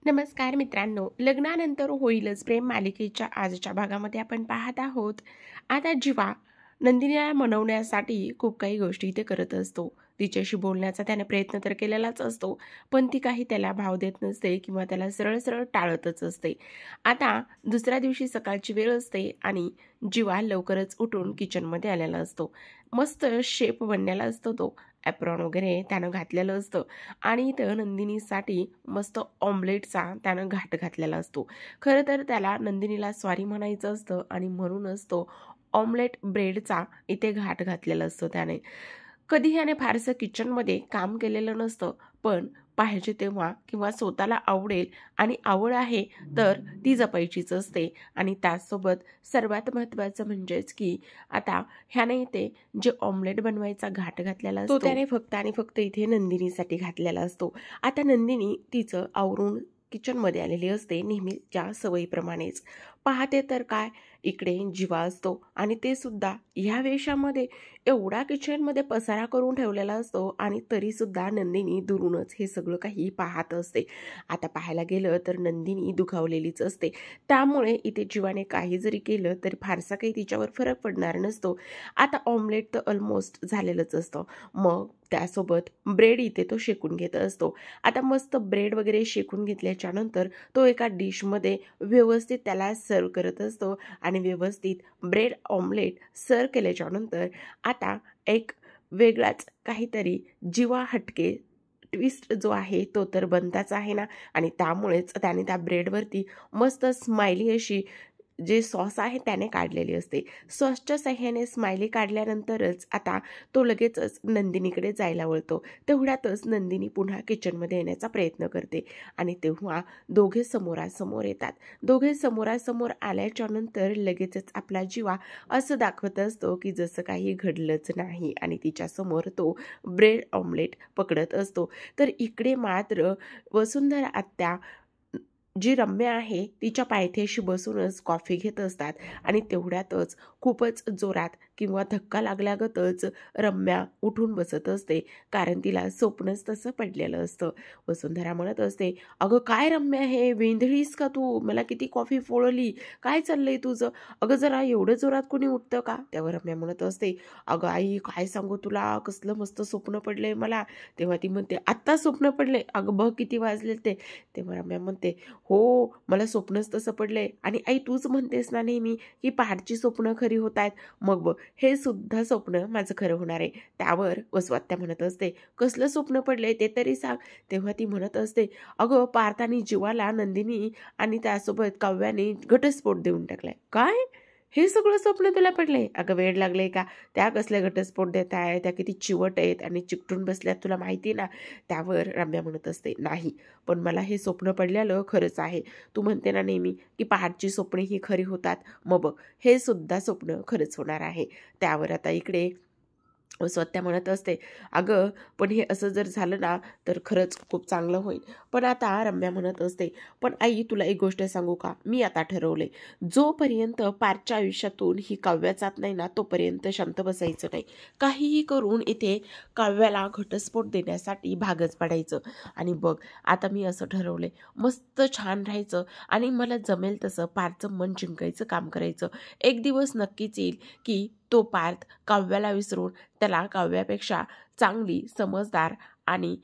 नमस्कार मित्रांनो, लग्नानंतर होईलच प्रेम मालिकेच्या आजच्या भागामध्ये आपण पाहत आहोत. आता जीवा नंदिनीला मनवण्यासाठी खूप काही गोष्टी इथे करत असतो. तिच्याशी बोलण्याचा त्याने प्रयत्न तर केलेलाच असतो, पण ती काही त्याला भाव देत नसते किंवा त्याला सरळ सरळ टाळतच असते. आता दुसऱ्या दिवशी सकाळची वेळ असते आणि जीवा लवकरच उठून किचनमध्ये आलेला असतो. मस्त शेप बनलेला असतो तो. ॲप्रॉन वगैरे त्यानं घातलेलं असतं आणि इथं नंदिनीसाठी मस्त ऑमलेटचा त्यानं घाट घातलेला असतो. खरं तर त्याला नंदिनीला सॉरी म्हणायचं असतं आणि म्हणूनच तो ऑमलेट ब्रेडचा इथे घाट घातलेला असतो त्याने. कधी ह्याने फारसं किचनमध्ये काम केलेलं नसतं, पण पाहिजे तेव्हा किंवा स्वतःला आवडेल आणि आवड आहे तर ती जपायचीच असते. आणि त्याचसोबत सर्वात महत्त्वाचं म्हणजेच की आता ह्याने इथे जे ऑमलेट बनवायचा घाट घातलेला असतो तो त्याने फक्त आणि फक्त इथे नंदिनीसाठी घातलेला असतो. आता नंदिनी तिचं आवरून किचनमध्ये आलेली असते नेहमीच्या सवयीप्रमाणेच. पाहते तर काय, इकडे जीवा असतो आणि ते सुद्धा ह्या वेशामध्ये एवढा किचनमध्ये पसारा करून ठेवलेला असतो आणि तरीसुद्धा नंदिनी दुरूनच हे सगळं काही पाहत असते. आता पाहायला गेलं तर नंदिनी दुखावलेलीच असते, त्यामुळे इथे जीवाने काही जरी केलं तरी फारसा काही तिच्यावर फरक पडणार नसतो. आता ऑमलेट तर ऑलमोस्ट झालेलंच असतं, मग त्यासोबत ब्रेड इथे तो शेकून घेत असतो. आता मस्त ब्रेड वगैरे शेकून घेतल्याच्या नंतर तो एका डिशमध्ये व्यवस्थित त्याला सर्व करत असतो आणि व्यवस्थित ब्रेड ऑमलेट सर्व केल्याच्यानंतर आता एक वेगळाच काहीतरी जीवा हटके ट्विस्ट जो आहे तो तर बनताच आहे ना. आणि त्यामुळेच त्याने त्या ब्रेडवरती मस्त स्माइली अशी जे सॉस आहे त्याने काढलेली असते. सॉसच्या साह्याने स्माइली काढल्यानंतरच आता तो लगेचच नंदिनीकडे जायला वळतो. तेवढ्यातच नंदिनी पुन्हा किचनमध्ये येण्याचा प्रयत्न करते आणि तेव्हा दोघे समोरासमोर येतात. दोघे समोरासमोर आल्याच्या नंतर लगेचच आपला जीवा असं दाखवत असतो की जसं काही घडलंच नाही आणि तिच्यासमोर तो ब्रेड ऑमलेट पकडत असतो. तर इकडे मात्र वसुंधरा आत्या जी रम्या आहे तिच्या पायथ्याशी बसूनच कॉफी घेत असतात आणि तेवढ्यातच खूपच जोरात किंवा धक्का लागल्यागतच रम्या उठून बसत असते, कारण तिला स्वप्नच तसं पडलेलं असतं. वसुंधरा म्हणत असते, अगं काय रम्या, हे वेंधळीस का तू? मला किती कॉफी फोडली, काय चाललंय तुझं? अगं जरा एवढं जोरात कोणी उठतं का? त्यावर रम्या म्हणत असते, अगं आई काय सांगू तुला, कसलं मस्त स्वप्न पडलंय मला. तेव्हा ती म्हणते, आत्ता स्वप्न पडले? अगं बघ किती वाजले ते. तेव्हा रम्या म्हणते, हो मला स्वप्नच तसं पडलंय आणि आई तूच म्हणतेस ना नेहमी की पहाटची स्वप्न खरी होत आहेत, मग बघ हे सुद्धा स्वप्न माझं खरं होणार आहे. त्यावर वसवात्या म्हणत असते, कसलं स्वप्न पडलंय ते तरी सांग. तेव्हा ती म्हणत असते, अगं पार्थ आणि जीवाला नंदिनी आणि त्यासोबत काव्याने घटस्फोट देऊन टाकलाय. काय, हे सगळं स्वप्न तुला पडलंय? अगं वेड लागलंय का? त्या कसल्या घटस्फोट देत आहे, त्या किती चिवट आहेत आणि चिकटून बसल्यात तुला माहिती ना. त्यावर रम्या म्हणत असते, नाही पण मला हे स्वप्न पडलेलं खरंच आहे. तू म्हणते ना नेहमी की पहाटची स्वप्ने ही खरी होतात, मग बघ हे सुद्धा स्वप्न खरंच होणार आहे. त्यावर आता इकडे स्वतः म्हणत असते, अगं पण हे असं जर झालं ना तर खरंच खूप चांगलं होईल. पण आता रम्या म्हणत असते, पण आई तुला एक गोष्ट सांगू का, मी आता ठरवले, जोपर्यंत पारच्या आयुष्यातून ही काव्या जात नाही ना तोपर्यंत शांत बसायचं नाही. काहीही करून इथे काव्याला घटस्फोट देण्यासाठी भागच पडायचं. आणि बघ आता मी असं ठरवले, मस्त छान राहायचं आणि मला जमेल तसं पारचं मन जिंकायचं काम करायचं. एक दिवस नक्कीच येईल की तो पार्थ काव्याला विसरून त्याला काव्यापेक्षा चांगली, समजदार आणि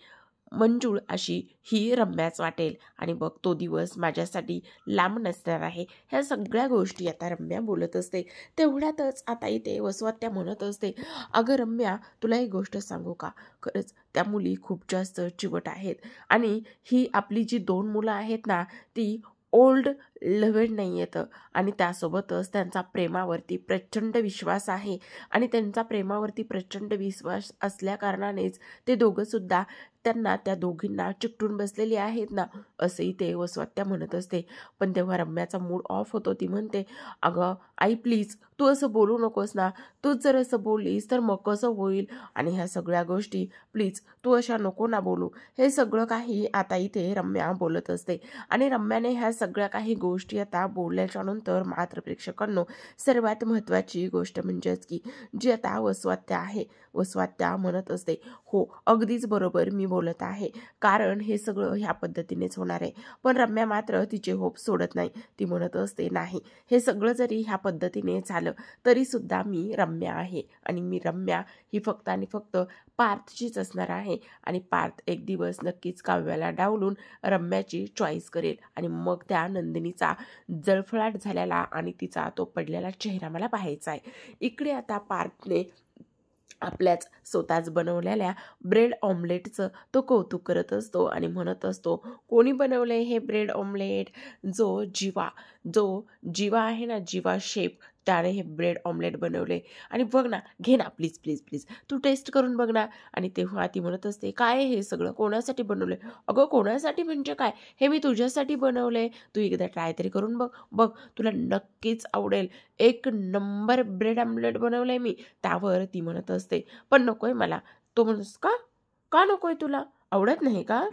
मंजूळ अशी ही रम्याच वाटेल आणि बघ तो दिवस माझ्यासाठी लांब नसणार आहे. ह्या सगळ्या गोष्टी आता रम्या बोलत असते. तेवढ्यातच आता इथे वसवात्या म्हणत असते, अगं रम्या तुला एक गोष्ट सांगू का, खरंच त्या मुली खूप जास्त चिवट आहेत आणि ही आपली जी 2 मुलं आहेत ना ती ओल्ड लव्हड नाही येतं आणि त्यासोबतच त्यांचा प्रेमावरती प्रचंड विश्वास आहे आणि त्यांचा प्रेमावरती प्रचंड विश्वास असल्याकारणानेच ते दोघंसुद्धा त्यांना त्या दोघींना चिकटून बसलेली आहेत ना, असंही ते वसवात्या म्हणत असते. पण तेव्हा रम्याचा मूड ऑफ होतो. ती म्हणते, अगं आई प्लीज तू असं बोलू नकोस ना, तूच जर असं बोललीस तर मग कसं होईल आणि ह्या सगळ्या गोष्टी प्लीज तू अशा नको ना बोलू. हे सगळं काही आता इथे रम्या बोलत असते आणि रम्याने ह्या सगळ्या काही गोष्टी आता बोलल्याच्या नंतर मात्र प्रेक्षकांनो, सर्वात महत्त्वाची गोष्ट म्हणजेच की जी आता वसुआत्या आहे, वसुआत्या म्हणत असते, हो अगदीच बरोबर मी बोलत आहे, कारण हे सगळं ह्या पद्धतीनेच होणार आहे. पण रम्या मात्र तिचे होप सोडत नाही. ती म्हणत असते, नाही, हे सगळं जरी ह्या पद्धतीने झालं तरी सुद्धा मी रम्या आहे आणि मी रम्या ही फक्त आणि फक्त पार्थचीच असणार आहे आणि पार्थ एक दिवस नक्कीच काव्याला डावलून रम्याची चॉईस करेल आणि मग त्या नंदिनीचा जळफळाट झालेला आणि तिचा तो पडलेला चेहरा मला पाहायचा आहे. इकडे आता पार्थने आपल्याच स्वतःच बनवलेल्या ब्रेड ऑमलेटचं तो कौतुक करत असतो आणि म्हणत असतो, कोणी बनवलंय हे ब्रेड ऑमलेट? जो जीवा आहे ना, जीवा शेफ, त्याने हे ब्रेड ऑमलेट बनवले आणि बघ ना, घे ना प्लीज प्लीज प्लीज, तू टेस्ट करून बघ ना. आणि तेव्हा ती म्हणत असते, काय हे सगळं कोणासाठी बनवलंय? अगं कोणासाठी म्हणजे काय, हे मी तुझ्यासाठी बनवलंय, तू एकदा ट्राय तरी करून बघ, बघ तुला नक्कीच आवडेल, एक नंबर ब्रेड ऑमलेट बनवलंय मी. त्यावर ती म्हणत असते, पण नकोय मला. तो म्हणतोस, का का नकोय तुला, आवडत नाही का?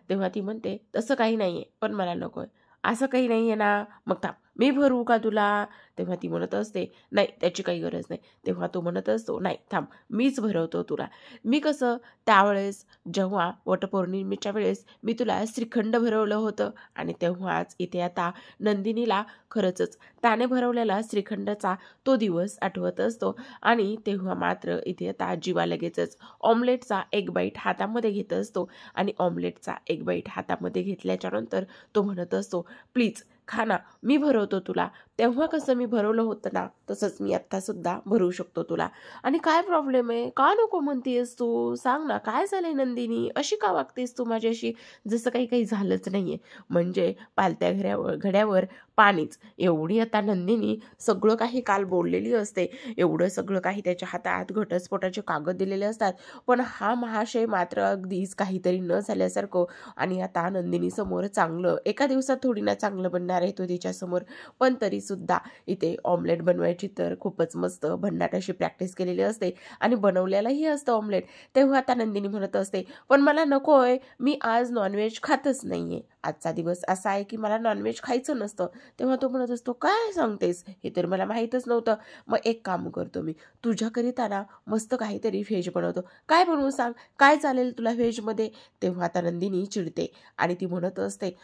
तेव्हा ती म्हणते, तसं काही नाहीये, पण मला नकोय. असं काही नाहीये ना, मग थांब मी भरवू का तुला? तेव्हा ती म्हणत असते, नाही त्याची काही गरज नाही. तेव्हा तो म्हणत असतो, नाही थांब मीच भरवतो तुला. मी कसं त्यावेळेस जेव्हा वटपौर्णिमेच्या वेळेस मी तुला श्रीखंड भरवलं होतं आणि तेव्हाच इथे आता नंदिनीला खरंच त्याने भरवलेला श्रीखंडाचा तो दिवस आठवत असतो आणि तेव्हा मात्र इथे आता जीवा लगेचच ऑमलेटचा एक बाईट हातामध्ये घेत असतो आणि ऑमलेटचा एक बाईट हातामध्ये घेतल्याच्या नंतर तो म्हणत असतो, प्लीज खा ना, मी भरवतो तुला. तेव्हा कसं मी भरवलं होतं ना, तसंच मी आत्तासुद्धा भरवू शकतो तुला. आणि काय प्रॉब्लेम आहे, का नको म्हणतेस तू? सांग ना, काय झालंय नंदिनी, अशी का वागतेस तू माझ्याशी? जसं काही काही झालंच नाहीये. म्हणजे पालत्या घड्यावर पाणीच, एवढी आता नंदिनी सगळं काही काल बोललेली असते, एवढं सगळं काही त्याच्या हातात घटस्फोटाचे कागद दिलेले असतात, पण हा महाशय मात्र अगदीच काहीतरी न झाल्यासारखं. आणि आता नंदिनी समोर चांगलं, एका दिवसात थोडी ना चांगलं बनणार आहे तो तिच्यासमोर, पण तरी सुद्धा इथे ऑमलेट बनवायची तर खूपच मस्त भन्नाट अशी प्रॅक्टिस केलेली असते आणि बनवलेलंही असतं ऑमलेट. तेव्हा आता नंदिनी म्हणत असते, पण मला नकोय, मी आज नॉनव्हेज खातच नाहीये, आजचा दिवस असा आहे की मला नॉनव्हेज खायचं नसतं. तेव्हा तो म्हणत असतो, काय सांगतेस, हे तर मला माहीतच नव्हतं. मग एक काम करतो मी, तुझ्याकरिता ना मस्त काहीतरी व्हेज बनवतो. काय बनवू सांग, काय चालेल तुला व्हेजमध्ये? तेव्हा आता नंदिनी चिडते आणि ती म्हणत असते,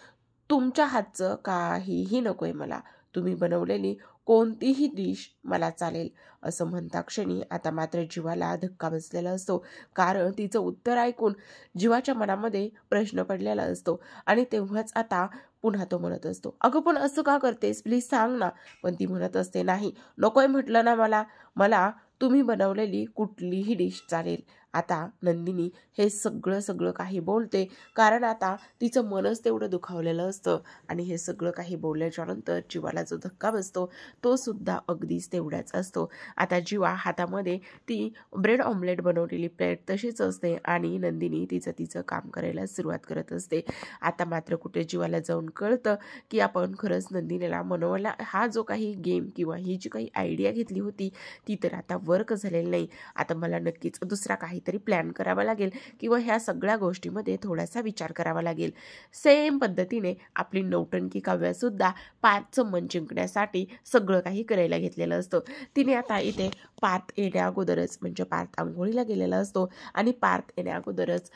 तुमच्या हातचं काहीही नकोय मला, तुम्ही बनवलेली कोणतीही डिश मला चालेल. असं म्हणता क्षणी आता मात्र जीवाला धक्का बसलेला असतो, कारण तिचं उत्तर ऐकून जीवाच्या मनामध्ये प्रश्न पडलेला असतो आणि तेव्हाच आता पुन्हा तो म्हणत असतो, अगं पण असं का करतेस, प्लीज सांग ना. पण ती म्हणत असते, नाही नकोय म्हटलं ना, मला तुम्ही बनवलेली कुठलीही डिश चालेल. आता नंदिनी हे सगळं काही बोलते, कारण आता तिचं मनच तेवढं दुखावलेलं असतं आणि हे सगळं काही बोलल्याच्या नंतर जीवाला जो धक्का बसतो तो सुद्धा अगदीच तेवढाच असतो. आता जीवा हातामध्ये ती ब्रेड ऑमलेट बनवलेली प्लेट तशीच असते आणि नंदिनी तिचं काम करायला सुरुवात करत असते. आता मात्र कुठे जीवाला जाऊन कळतं की आपण खरंच नंदिनीला मनवायला हा जो काही गेम किंवा ही जी काही आयडिया घेतली होती ती तर आता वर्क झालेली नाही. आता मला नक्कीच दुसरा काहीतरी प्लॅन करावा लागेल किंवा ह्या सगळ्या गोष्टीमध्ये थोडासा विचार करावा लागेल. सेम पद्धतीने आपली नौटंकी काव्यासुद्धा पार्थचं मन जिंकण्यासाठी सगळं काही करायला घेतलेलं असतं. तिने आता इथे पार्थ येण्या अगोदरच, म्हणजे पार्थ आंघोळीला गेलेला असतो आणि पार्थ येण्या अगोदरच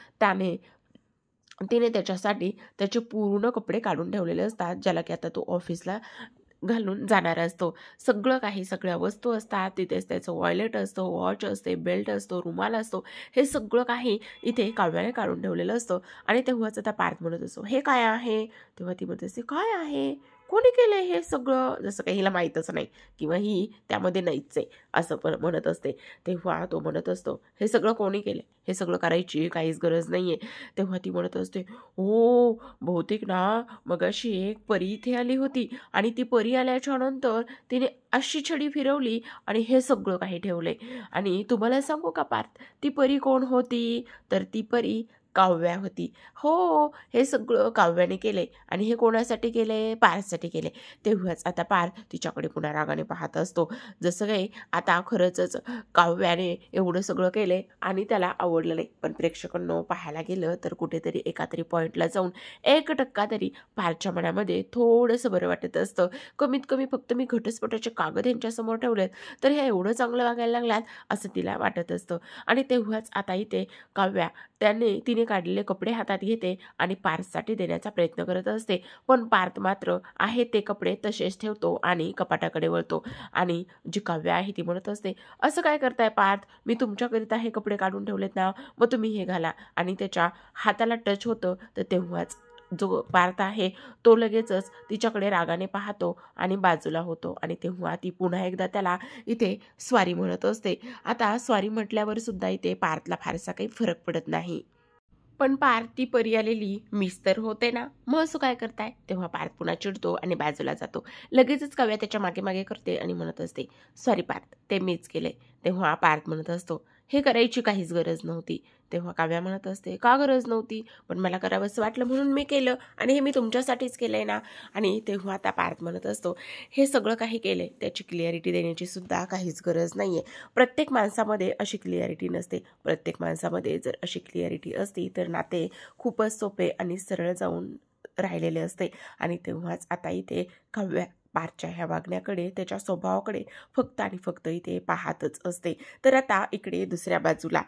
तिने त्याच्यासाठी त्याचे पूर्ण कपडे काढून ठेवलेले असतात, ज्याला की आता तो ऑफिसला घालून जाणार असतो. सगळं काही, सगळ्या वस्तू असतात तिथेच, त्याचं वॉलेट असतं, वॉच असते, बेल्ट असतो, रुमाल असतो, हे सगळं काही इथे काव्याने काढून ठेवलेलं असतं. आणि तेव्हाच आता पार्थ म्हणत असतो, हे काय आहे? तेव्हा ती म्हणत असते, काय आहे, कोणी केलंय हे सगळं? जसं काही हिला माहीतच नाही किंवा ही त्यामध्ये नाहीच आहे असं पण म्हणत असते. तेव्हा तो म्हणत असतो, हे सगळं कोणी केलं, हे सगळं करायची काहीच गरज नाहीये. तेव्हा ती म्हणत असते, हो बहुतेक ना मगाशी एक परी इथे आली होती आणि ती परी आल्याच्या नंतर तिने अशी छडी फिरवली आणि हे सगळं काही ठेवलंय. आणि तुम्हाला सांगू का पार्थ, ती परी कोण होती? तर ती परी काव्या होती. हो, हे सगळं काव्याने केले आणि हे कोणासाठी केले? पार्थसाठी केले. तेव्हाच आता पार्थ तिच्याकडे पुन्हा रागाने पाहत असतो. जसं काही आता खरंच काव्याने एवढं सगळं केले आणि त्याला आवडलं नाही. पण प्रेक्षकांनो पाहायला गेलं तर कुठेतरी एका तरी पॉईंटला जाऊन 1% तरी पार्थच्या मनामध्ये थोडंसं बरं वाटत असतं. कमीत कमी फक्त मी घटस्फोटाचे कागद यांच्यासमोर ठेवलेत तर ह्या एवढं चांगलं वागायला लागल्यात असं तिला वाटत असतं. आणि तेव्हाच आता इथे काव्या तिने काढलेले कपडे हातात घेते आणि पार्थसाठी देण्याचा प्रयत्न करत असते. पण पार्थ मात्र आहे ते कपडे तसेच ठेवतो आणि कपाटाकडे वळतो. आणि जी काव्या आहे ती म्हणत असते, असं काय करताय पार्थ? मी तुमच्याकरिता हे कपडे काढून ठेवलेत ना, मग तुम्ही हे घाला. आणि त्याच्या हाताला टच होतं तर तेव्हाच जो पार्थ आहे तो लगेचच तिच्याकडे रागाने पाहतो आणि बाजूला होतो. आणि तेव्हा ती पुन्हा एकदा त्याला इथे स्वारी म्हणत असते. आता स्वारी म्हटल्यावर सुद्धा इथे पार्थला फारसा काही फरक पडत नाही. पण पार्थ ती परी आलेली मिस तर होते ना, मग असं काय करताय? तेव्हा पार्थ पुन्हा चिडतो आणि बाजूला जातो. लगेचच काव्या त्याच्या मागे मागे करते आणि म्हणत असते, सॉरी पार्थ, ते मीच केले. तेव्हा पार्थ म्हणत असतो, हे करायची काहीच गरज नव्हती. तेव्हा काव्या म्हणत असते, का गरज नव्हती? पण मला करावंसं वाटलं म्हणून मी केलं आणि हे मी तुमच्यासाठीच केलंय ना. आणि तेव्हा आता पार्थ म्हणत असतो, हे सगळं काही केले त्याची क्लिअरिटी देण्याची सुद्धा काहीच गरज नाहीये. प्रत्येक माणसामध्ये अशी क्लिअरिटी नसते. प्रत्येक माणसामध्ये जर अशी क्लिअरिटी असती तर नाते खूपच सोपे आणि सरळ जाऊन राहिलेले असते. आणि तेव्हाच आता इथे काव्या पार्थच्या ह्या वागण्याकडे, त्याच्या स्वभावाकडे फक्त आणि फक्त इथे पाहतच असते. तर आता इकडे दुसऱ्या बाजूला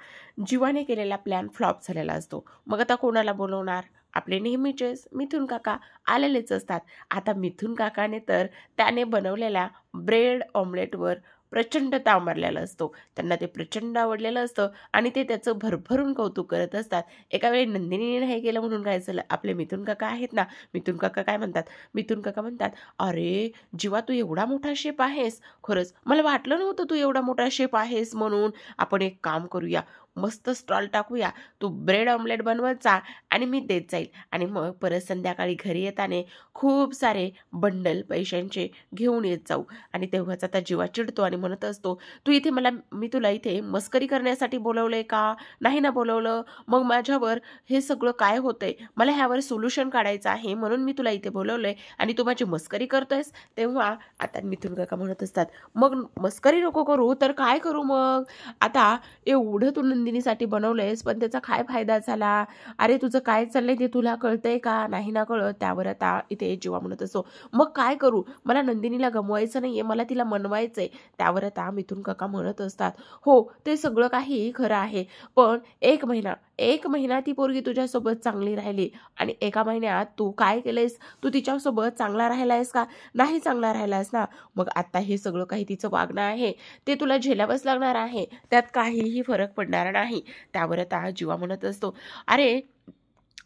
जीवाने केलेला प्लॅन फ्लॉप झालेला असतो. मग आता कोणाला बोलवणार? आपले नेहमीचेच मिथुन काका आलेलेच असतात. आता मिथुन काकाने तर त्याने बनवलेल्या ब्रेड ऑमलेटवर प्रचंड ताव मारलेला असतो. त्यांना ते प्रचंड आवडलेलं असतं आणि ते त्याचं भरभरून कौतुक करत असतात. एका वेळी नंदिनीने हे केलं म्हणून काय झालं, आपले मिथुन काका आहेत ना, मिथुन काका काय म्हणतात? मिथुन काका म्हणतात, अरे जीवा तू एवढा मोठा शेफ आहेस, खरंच मला वाटलं नव्हतं तू एवढा मोठा शेफ आहेस म्हणून. आपण एक काम करूया, मस्त स्टॉल टाकूया, तू ब्रेड ऑमलेट बनवत जा आणि मी देत जाईल. आणि मग परत संध्याकाळी घरी येताना खूप सारे बंडल पैशांचे घेऊन येत जाऊ. आणि तेव्हाच आता जीवा चिडतो आणि म्हणत असतो, तू इथे मी तुला इथे मस्करी करण्यासाठी बोलवलंय का? नाही ना बोलवलं. मग माझ्यावर हे सगळं काय होतंय? मला ह्यावर सोल्युशन काढायचं आहे म्हणून मी तुला इथे बोलवलंय आणि तू माझी मस्करी करतोयस. तेव्हा आता मिथुन काका म्हणत असतात, मग मस्करी नको करू तर काय करू मग? आता एवढं तू नंदिनीसाठी बनवलंयस पण त्याचा काय फायदा झाला? अरे तुझं काय चाललंय ते तुला कळतंय का? नाही ना कळत. त्यावर आता इथे जीवा म्हणत असतो, मग काय करू? मला नंदिनीला गमवायचं नाहीये, मला तिला मनवायचंय. त्यावर आता मिथुन काका म्हणत असतात, हो ते सगळं काही खरं आहे, पण एक महिना ती पोरगी तुझ्यासोबत चांगली राहिली आणि एका महिन्यात तू काय केलंयस? तू तिच्यासोबत चांगला राहिलायस का? नाही चांगला राहिलायस ना. मग आता हे सगळं काही तिचं वागणं आहे ते तुला झेलावंच लागणार आहे, त्यात काहीही फरक पडणार नाही. त्यावर आता जीवा म्हणत असतो, अरे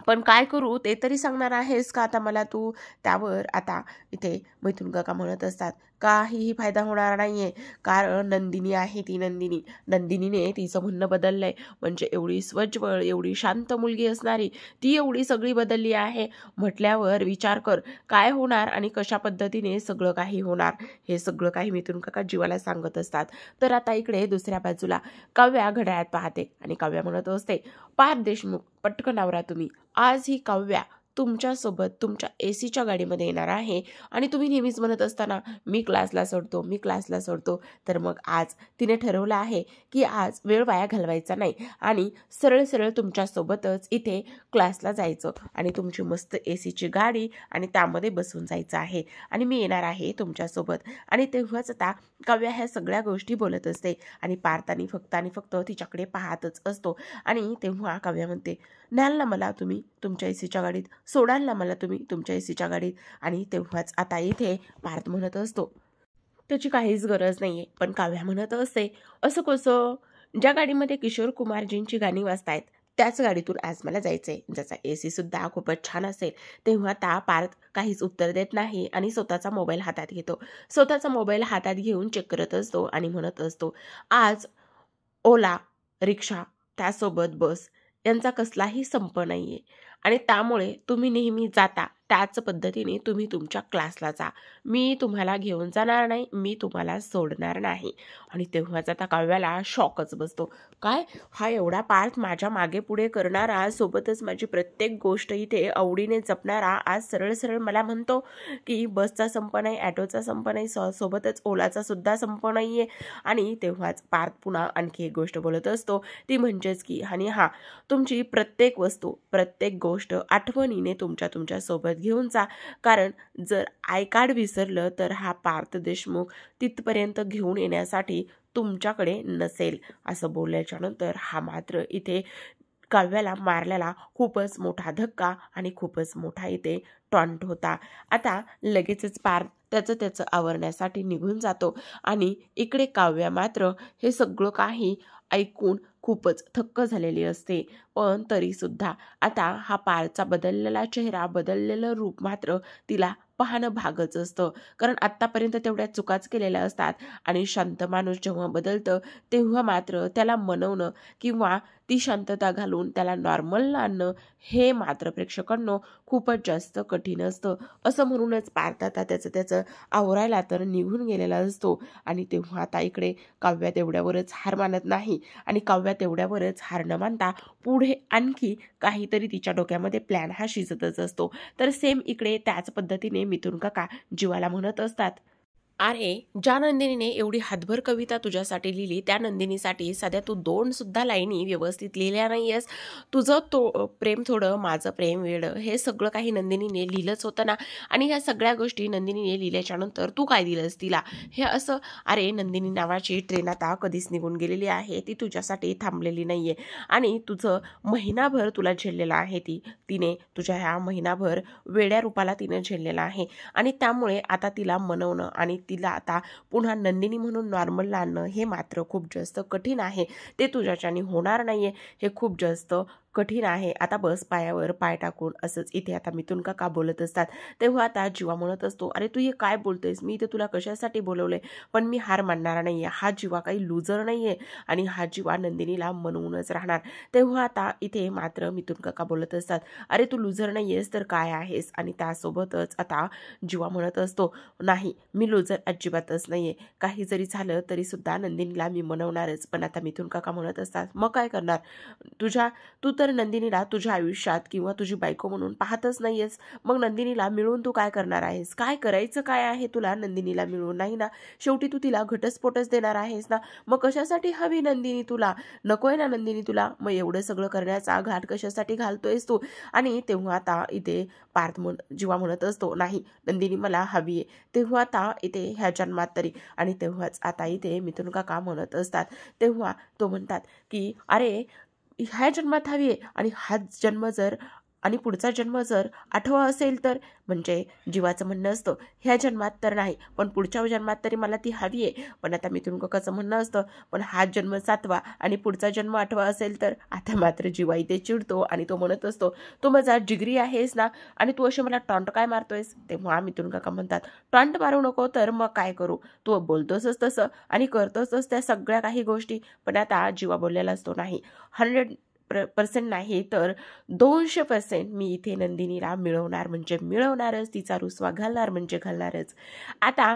पण काय करू ते तरी सांगणार आहेस का आता मला तू? त्यावर आता इथे मिथुन काका म्हणत असतात, काहीही फायदा होणार नाहीये, कारण नंदिनी आहे ती नंदिनीने तिचं म्हणणं बदललंय. म्हणजे एवढी स्वज्वळ, एवढी शांत मुलगी असणारी ती एवढी सगळी बदलली आहे म्हटल्यावर विचार कर काय होणार आणि कशा पद्धतीने सगळं काही होणार. हे सगळं काही मिथुन काका जीवाला सांगत असतात. तर आता इकडे दुसऱ्या बाजूला काव्या घड्याळात पाहते आणि काव्या म्हणत असते, पार्थ देशमुख पटकन आवरा तुम्ही. आज ही काव्या तुमच्यासोबत तुमच्या एसीच्या गाडीमध्ये येणार आहे आणि तुम्ही नेहमीच म्हणत असताना मी क्लासला सोडतो. तर मग आज तिने ठरवलं आहे की आज वेळ वाया घालवायचा नाही आणि सरळ सरळ तुमच्यासोबतच इथे क्लासला जायचं आणि तुमची मस्त एसीची गाडी आणि त्यामध्ये बसून जायचं आहे आणि मी येणार आहे तुमच्यासोबत. आणि तेव्हाच आता काव्या ह्या सगळ्या गोष्टी बोलत असते आणि पार्थ आणि फक्त तिच्याकडे पाहतच असतो. आणि तेव्हा काव्या म्हणते, न्याल ना मला तुम्ही तुमच्या एसीच्या गाडीत, सोडाल ना मला तुम्ही तुमच्या एसीच्या गाडीत. आणि तेव्हाच आता इथे पार्थ म्हणत असतो, त्याची काहीच गरज नाहीये. पण काव्या म्हणत असते, असं कसं? ज्या गाडीमध्ये किशोर कुमारजींची गाणी वाजतायत त्याच गाडीतून आज मला जायचंय, ज्याचा एसी सुद्धा खूपच छान असेल. तेव्हा त्या पार्थ काहीच उत्तर देत नाही आणि स्वतःचा मोबाईल हातात घेऊन चेक करत असतो आणि म्हणत असतो, आज ओला, रिक्षा, त्यासोबत बस यांचा कसलाही संप नाहीये आणि त्यामुळे तुम्ही नेहमी जाता त्याच पद्धतीने तुम्ही तुमच्या क्लासला जा. मी तुम्हाला घेऊन जाणार नाही, मी तुम्हाला सोडणार नाही. आणि तेव्हाच आता काव्याला शॉकच बसतो. काय हा एवढा पार्थ माझ्या मागे पुढे करणारा, सोबतच माझी प्रत्येक गोष्ट इथे आवडीने जपणारा, आज सरळ सरळ मला म्हणतो की बसचा संप नाही, ॲटोचा संप नाही, सोबतच ओलाचा सुद्धा संप नाहीये. आणि तेव्हाच पार्थ पुन्हा आणखी एक गोष्ट बोलत असतो, ती म्हणजेच की आणि हा तुमची प्रत्येक वस्तू प्रत्येक गोष्ट आठवणीने तुमच्या सोबत घेऊन जा, कारण जर आय कार्ड विसरलं तर हा पार्थ देशमुख तिथपर्यंत घेऊन येण्यासाठी तुमच्याकडे नसेल. असं बोलल्याच्या नंतर हा मात्र इथे काव्याला मारलेला खूपच मोठा धक्का आणि खूपच मोठा इथे टॉन्ट होता. आता लगेचच पार्थ त्याचं आवरण्यासाठी निघून जातो आणि इकडे काव्या मात्र हे सगळं काही ऐकून खूपच थक्क झालेली असते. पण तरीसुद्धा आता हा पार्थचा बदललेला चेहरा, बदललेलं रूप मात्र तिला पाहणं भागच असतं, कारण आत्तापर्यंत तेवढ्या चुकाच केलेल्या असतात. आणि शांत माणूस जेव्हा बदलतं तेव्हा मात्र त्याला मनवणं किंवा ती शांतता घालून त्याला नॉर्मल आणणं हे मात्र प्रेक्षकांनो खूपच जास्त कठीण असतं. असं म्हणूनच पार्थ आता त्याचं आवरायला तर निघून गेलेला असतो. आणि तेव्हा आता इकडे काव्या तेवढ्यावरच हार मानत नाही, आणि काव्या तेवढ्यावरच हार न मानता पुढे आणखी काहीतरी तिच्या डोक्यामध्ये प्लॅन हा शिजतच असतो. तर सेम इकडे त्याच पद्धतीने मिथुन काका जीवाला म्हणत असतात, अरे ज्या नंदिनीने एवढी हातभर कविता तुझ्यासाठी लिहिली, त्या नंदिनीसाठी सध्या तू 2 सुद्धा लाईनी व्यवस्थित लिहिल्या नाहीयेस. तुझं प्रेम थोडं, माझं प्रेम वेडं, हे सगळं काही नंदिनीने लिहिलंच होतं ना. आणि ह्या सगळ्या गोष्टी नंदिनीने लिहिल्याच्या नंतर तू काय दिलंस तिला, हे असं. अरे नंदिनी नावाची ट्रेन आता कधीच निघून गेलेली आहे, ती तुझ्यासाठी थांबलेली नाहीये. आणि तुझं महिनाभर तुला झेललेलं आहे, तिने तुझ्या ह्या महिनाभर वेड्या रूपाला तिनं झेललेलं आहे. आणि त्यामुळे आता तिला मनवणं आणि तिला आता पुन्हा नंदिनी म्हणून नॉर्मलला आणणं हे मात्र खूप जास्त कठीण आहे. ते तुझ्याच्याने होणार नाहीये, हे खूप जास्त कठीण आहे. आता बस पायावर पाय टाकून असंच इथे आता मिथुन काका बोलत असतात. तेव्हा आता जीवा म्हणत असतो, अरे तू हे काय बोलतोयस, मी इथे तुला कशासाठी बोलवलंय, पण मी हार मानणार नाहीये. हा जीवा काही लुजर नाहीये आणि हा जीवा नंदिनीला मनवूनच राहणार. तेव्हा आता इथे मात्र मिथुन काका बोलत असतात, अरे तू लुजर नाहीयेस तर काय आहेस. आणि त्यासोबतच आता जीवा म्हणत असतो, नाही मी लुजर अजिबातच नाहीये, काही जरी झालं तरी सुद्धा नंदिनीला मी मनवणारच. पण आता मिथुन काका म्हणत असतात, मग काय करणार, तू तर नंदिनीला तुझ्या आयुष्यात किंवा तुझी बायको म्हणून पाहतच नाहीयेस, मग नंदिनीला मिळून तू काय करणार आहेस, काय करायचं काय आहे तुला नंदिनीला मिळून, नाही ना. शेवटी तू तिला घटस्फोटच देणार आहेस ना, मग कशासाठी हवी नंदिनी तुला, नकोय ना नंदिनी तुला, मग एवढं सगळं करण्याचा घाट कशासाठी घालतोयस तू. आणि तेव्हा आता इथे जीवा म्हणत असतो, नाही नंदिनी मला हवी आहे, तेव्हा आता इथे ह्या जन्मात तरी. आणि तेव्हाच आता इथे मिथुन काका म्हणत असतात, तेव्हा तो म्हणतात की अरे ह्या जन्मात हवी आहे, आणि हाच जन्म जर आणि पुढचा जन्म जर 8वा असेल तर, म्हणजे जीवाचं म्हणणं असतं ह्या जन्मात तर नाही पण पुढच्या जन्मात तरी मला ती हवी आहे. पण आता मिथुन काकाचं म्हणणं असतं, पण हा जन्म 7वा आणि पुढचा जन्म 8वा असेल तर. आता मात्र जीवा इथे चिडतो आणि तो म्हणत असतो, तू माझा जिगरी आहेस ना, आणि तू असे मला टॉन्ट काय मारतोयस. तेव्हा मिथुन काका म्हणतात, टॉन्ट मारू नको तर मग काय करू, तू बोलतोसच तसं आणि करतोसच त्या सगळ्या काही गोष्टी. पण आता जीवा बोललेला असतो, नाही 100% नाही तर 200% मी इथे नंदिनीला मिळवणार म्हणजे मिळवणारच, तिचा रुसवा घालणार म्हणजे घालणारच. आता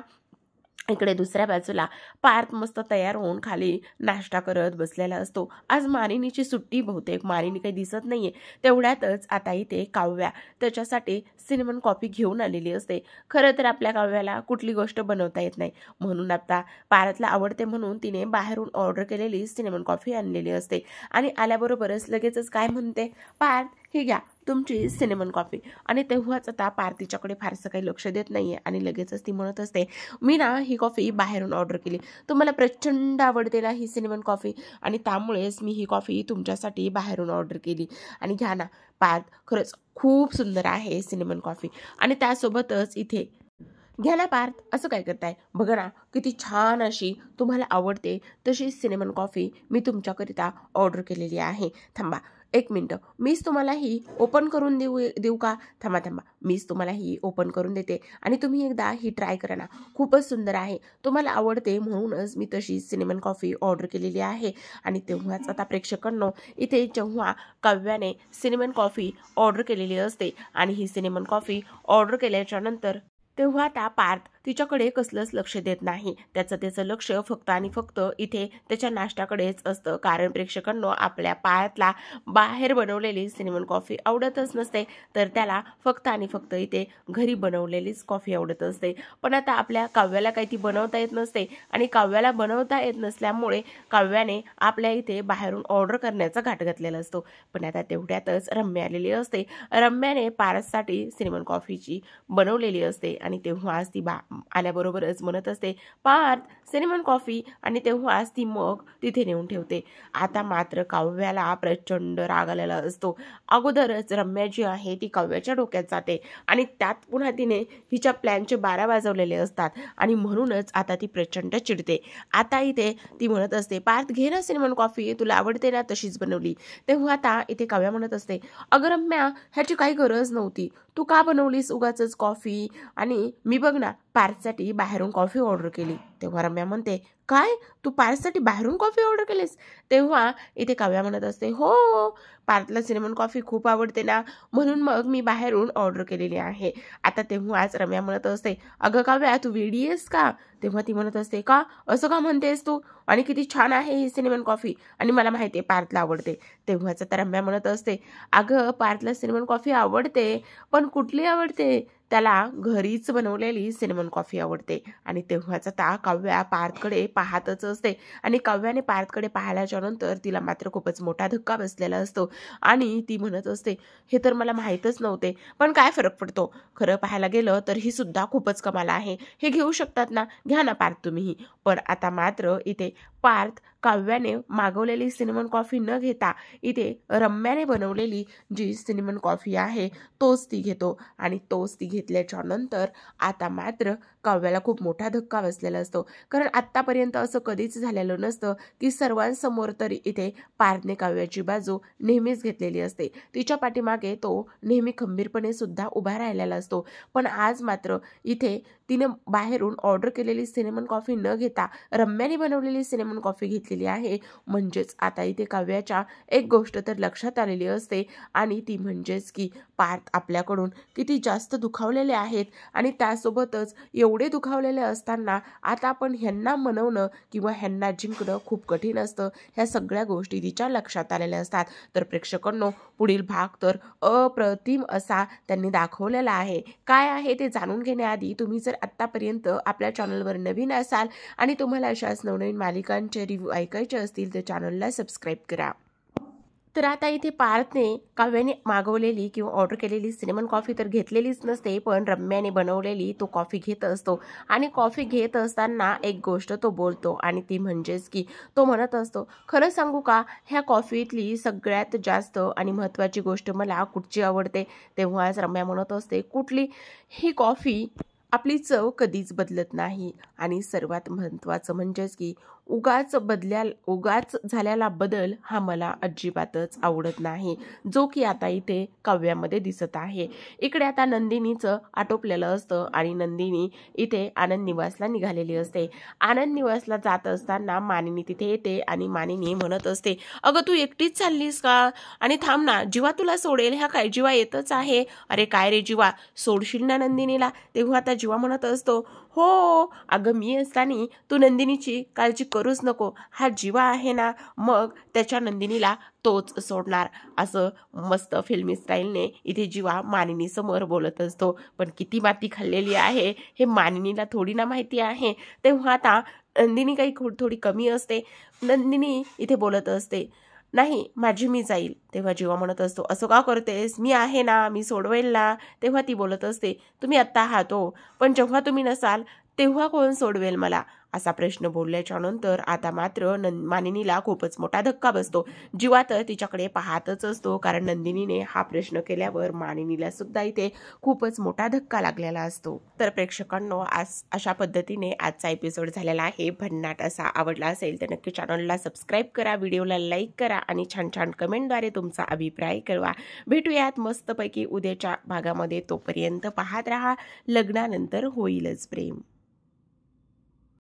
इकडे दुसऱ्या बाजूला पार्थ मस्त तयार होऊन खाली नाश्ता करत बसलेला असतो. आज मानिनीची सुट्टी, बहुतेक मानिनी काही दिसत नाहीये. तेवढ्यातच आता इथे काव्या त्याच्यासाठी सिनेमन कॉफी घेऊन आलेली असते. खरं तर आपल्या काव्याला कुठली गोष्ट बनवता येत नाही, म्हणून आता पार्थला आवडते म्हणून तिने बाहेरून ऑर्डर केलेली सिनेमन कॉफी आणलेली असते. आणि आल्याबरोबरच लगेचच काय म्हणते, पार्थ हे घ्या तुमची सिनेमन कॉफी. आणि तेव्हाच आता पार्थ तिच्याकडे फारसं काही लक्ष देत नाहीये आणि लगेचच ती म्हणत असते, मी ना ही कॉफी बाहेरून ऑर्डर केली, तुम्हाला प्रचंड आवडते ना ही सिनेमन कॉफी, आणि त्यामुळेच मी ही कॉफी तुमच्यासाठी बाहेरून ऑर्डर केली, आणि घ्या ना. पार्थ खरंच खूप सुंदर आहे सिनेमन कॉफी. आणि त्यासोबतच इथे घ्या ना पार्थ, असं काय करताय, बघा ना किती छान अशी तुम्हाला आवडते तशी सिनेमन कॉफी मी तुमच्याकरिता ऑर्डर केलेली आहे. थांबा एक मिनटं, मीच तुम्हाला ही ओपन करून देऊ का? थांबा थांबा, मीच तुम्हाला ही ओपन करून देते आणि तुम्ही एकदा ही ट्राय करा ना, खूपच सुंदर आहे, तुम्हाला आवडते म्हणूनच मी तशी सिनेमन कॉफी ऑर्डर केलेली आहे. आणि तेव्हाच आता प्रेक्षकांनो, इथे जेव्हा काव्याने सिनेमन कॉफी ऑर्डर केलेली असते आणि ही सिनेमन कॉफी ऑर्डर केल्याच्या नंतर तेव्हा आता पार्थ तिच्याकडे कसलंच लक्ष देत नाही. त्याचं लक्ष फक्त आणि फक्त इथे त्याच्या नाश्त्याकडेच असतं. कारण प्रेक्षकांनो, आपल्या पार्थला बाहेर बनवलेली सिनेमन कॉफी आवडतच नसते, तर त्याला फक्त आणि फक्त इथे घरी बनवलेलीच कॉफी आवडत असते. पण आता आपल्या काव्याला काही ती बनवता येत नसते आणि काव्याला बनवता येत नसल्यामुळे काव्याने आपल्या इथे बाहेरून ऑर्डर करण्याचा घाट घातलेला असतो. पण आता तेवढ्यातच रम्या आलेली असते. रम्याने पार्थसाठी सिनेमन कॉफीची बनवलेली असते आणि तेव्हाच ती आल्याबरोबरच म्हणत असते, पार्थ सिनेमन कॉफी, आणि तेव्हाच ती मग तिथे नेऊन ठेवते. आता मात्र काव्याला प्रचंड राग आलेला असतो. अगोदरच रम्या जी आहे ती काव्याच्या डोक्यात जाते आणि त्यात पुन्हा तिने हिच्या प्लॅनचे 12 वाजवलेले असतात आणि म्हणूनच आता ती प्रचंड चिडते. आता इथे ती म्हणत असते, पार्थ घे ना सिनेमन कॉफी, तुला आवडते ना तशीच बनवली. तेव्हा आता इथे काव्या म्हणत असते, अगं रम्या, ह्याची काही गरज नव्हती, तू का बनवलीस उगाचच कॉफी, आणि मी बघ ना पार्थसाठी बाहेरून कॉफी ऑर्डर केली. तेव्हा रम्या म्हणते, काय, तू पार्थसाठी बाहेरून कॉफी ऑर्डर केलीस? तेव्हा इथे काव्या म्हणत असते, हो, पार्थला सिनेमन कॉफी खूप आवडते ना, म्हणून मग मी बाहेरून ऑर्डर केलेली आहे. आता तेव्हाच रम्या म्हणत असते, अगं काव्या, तू वेडी आहेस का? तेव्हा ती म्हणत असते, का असं का म्हणतेस तू, आणि किती छान आहे ही सिनेमन कॉफी, आणि मला माहिती आहे पार्थला आवडते. तेव्हाच आता रम्या म्हणत असते, अगं पार्थला सिनेमन कॉफी आवडते, पण कुठली आवडते, त्याला घरीच बनवलेली सिनेमन कॉफी आवडते. आणि तेव्हाच आता काव्या पार्थकडे पाहतच असते आणि काव्याने पार्थकडे पाहिल्याच्या नंतर तिला मात्र खूपच मोठा धक्का बसलेला असतो आणि ती म्हणत असते, हे तर मला माहीतच नव्हते, पण काय फरक पडतो, खरं पाहायला गेलं तर ही सुद्धा खूपच कमाल आहे, हे घेऊ शकतात ना, घ्या ना पार्थ तुम्हीही. पण आता मात्र इथे पार्थ काव्याने मागवलेली सिनेमन कॉफी न घेता इथे रम्याने बनवलेली जी सिनेमन कॉफी आहे तोच ती घेतो आणि तोच ती घेतल्याच्या नंतर आता मात्र काव्याला खूप मोठा धक्का बसलेला असतो. कारण आत्तापर्यंत असं कधीच झालेलं नसतं की सर्वांसमोर तरी इथे पार्थने काव्याची बाजू नेहमीच घेतलेली असते. तिच्या पाठीमागे तो नेहमी खंबीरपणे सुद्धा उभा राहिलेला असतो. पण आज मात्र इथे तिने बाहेरून ऑर्डर केलेली सिनेमन कॉफी न घेता रम्याने बनवलेली सिनेमन कॉफी घेतलेली आहे. म्हणजेच आता इथे काव्याच्या एक गोष्ट तर लक्षात आलेली असते आणि ती म्हणजेच की पार्थ आपल्याकडून किती जास्त दुखावलेले आहेत आणि त्यासोबतच एवढे दुखावलेले असताना आता आपण ह्यांना मनवणं किंवा ह्यांना जिंकणं खूप कठीण असतं. ह्या सगळ्या गोष्टी तिच्या लक्षात आलेल्या असतात. तर प्रेक्षकांनो, पुढील भाग तर अप्रतिम असा त्यांनी दाखवलेला आहे. काय आहे ते जाणून घेण्याआधी तुम्ही जर आत्तापर्यंत आपल्या चॅनलवर नवीन असाल आणि तुम्हाला अशाच नवनवीन मालिकांचे रिव्ह्यू ऐकायचे असतील तर चॅनलला सबस्क्राईब करा. तर आता इथे पार्थने काव्याने मागवलेली किंवा ऑर्डर केलेली सिनेमन कॉफी तर घेतलेलीच नसते, पण रम्याने बनवलेली तो कॉफी घेत असतो आणि कॉफी घेत असताना एक गोष्ट तो बोलतो आणि ती म्हणजेच की तो म्हणत असतो, खरं सांगू का, ह्या कॉफीतली सगळ्यात जास्त आणि महत्त्वाची गोष्ट मला कुठची आवडते? तेव्हाच रम्या म्हणत असते, कुठली? ही कॉफी आपली चव कधीच बदलत नाही आणि सर्वात महत्त्वाचं म्हणजेच की उगाच झालेला बदल हा मला अजिबातच आवडत नाही, जो की आता इथे काव्यामध्ये दिसत आहे. इकडे आता नंदिनीचं आटोपलेलं असतं आणि नंदिनी इथे आनंद निवासला निघालेली असते. आनंद निवासला जात असताना मानिनी तिथे येते आणि मानिनी म्हणत असते, अगं तू एकटीच चाललीस का? आणि थांब ना, जीवा तुला सोडेल. ह्या काय, जीवा येतच आहे. अरे काय रे जीवा, सोडशील ना नंदिनीला? तेव्हा आता जीवा म्हणत असतो, हो अगं मी असताना तू नंदिनीची काळजी करूच नको, हा जीवा आहे ना, मग त्याच्या नंदिनीला तोच सोडणार, असं मस्त फिल्मी स्टाईलने इथे जीवा मानिनी समोर बोलत असतो. पण किती माती खाल्लेली आहे हे मानिनीला थोडी ना माहिती आहे. तेव्हा आता नंदिनी काही थोडी कमी असते. नंदिनी इथे बोलत असते, नाही माझी मी जाईल. तेव्हा जीवा म्हणत असतो, असं का करतेस, मी आहे ना, मी सोडवेल ना. तेव्हा ती बोलत असते, तुम्ही आत्ता आहात हो, पण जेव्हा तुम्ही नसाल तेव्हा कोण सोडवेल मला? असा प्रश्न बोलल्याच्या नंतर आता मात्र मानिनीला खूपच मोठा धक्का बसतो। जीवा तर तिच्याकडे पाहतच असतो, कारण नंदिनीने हा प्रश्न केल्यावर मानिनीला सुद्धा इथे खूपच मोठा धक्का लागलेला असतो। तर प्रेक्षकांनो, आज अशा पद्धतीने आजचा एपिसोड झालेला आहे। भन्नाट असा आवडला असेल तर नक्की चॅनलला सबस्क्राईब करा, व्हिडिओला लाईक करा आणि छान छान कमेंटद्वारे तुमचा अभिप्राय कळवा। भेटूयात मस्तपैकी उद्याच्या भागामध्ये, तोपर्यंत पाहत रहा लग्नानंतर होईलच प्रेम।